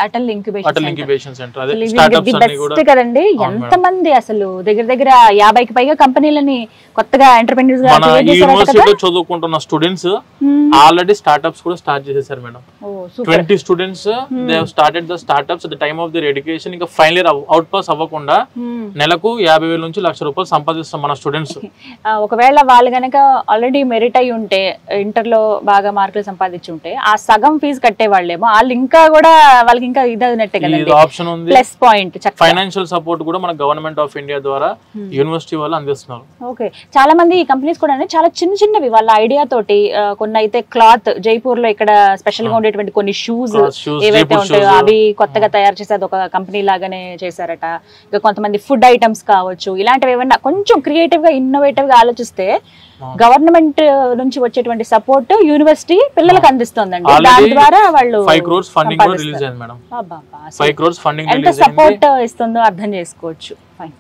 Atal incubation centre అదే startups అన్ని కూడా బెస్ట్ కదండి. ఎంత మంది అసలు దగ్గర 50కి పైగా కంపెనీలని కొత్తగా ఎంటర్‌ప్రెన్యూర్స్ గా మన క్రియేట్ చేశారు కదా. యూనివర్సిటీలో చదువుకుంటున్న స్టూడెంట్స్ ఆల్రెడీ స్టార్టప్స్ కూడా స్టార్ట్ చేసేసారు madam. 20 students they have started the startups at the time of their education. ఇంకా ఫైనల్ ఇయర్ అవుట్ పాస్ అవ్వకుండా నెలకు 50,000 నుంచి ₹1,00,000 సంపాదిస్తాం మన స్టూడెంట్స్. ఒకవేళ వాళ్ళు గనక ఆల్రెడీ మెరిట్ అయి ఉంటే, ఇంటర్ లో బాగా మార్కులు సంపాదించి ఉంటే, ఆ సగం ఫీజు కట్టే వాళ్ళేమో వాళ్ళు ఇంకా కూడా వాళ్ళకి ఇంకా ఇదన్నట్టే కదండి, ఆప్షన్ ఉంది. Plus point. ఫైనాన్షియల్ సపోర్ట్ కూడా మన గవర్నమెంట్ ఆఫ్ ఇండియా ద్వారా యూనివర్సిటీ వాళ్ళు అందిస్తున్నారు. ఓకే, చాలా మంది ఈ కంపెనీస్ కూడా చాలా చిన్నవి వాళ్ళ ఐడియా తోటి, కొన్ని అయితే క్లాత్, జైపూర్ లో ఇక్కడ స్పెషల్ గా ఉండేటువంటి కొన్ని షూస్ ఏవైతే ఉంటాయో అవి కొత్తగా తయారు చేసి అది ఒక కంపెనీ లాగానే చేశారట. ఇక కొంతమంది ఫుడ్ ఐటమ్స్ కావచ్చు, ఇలాంటివి ఏమన్నా కొంచెం క్రియేటివ్ గా ఇన్నోవేటివ్ గా ఆలోచిస్తే గవర్నమెంట్ నుంచి వచ్చేటువంటి సపోర్ట్ యూనివర్సిటీ పిల్లలకు అందిస్తుందండి. దాని ద్వారా వాళ్ళు 5 crores ఫండింగ్ రిలీజ్ అయింది మేడం. 5 crores ఫండింగ్ ఎంత సపోర్ట్ ఇస్తుందో అర్థం చేసుకోవచ్చు. ఫైన్.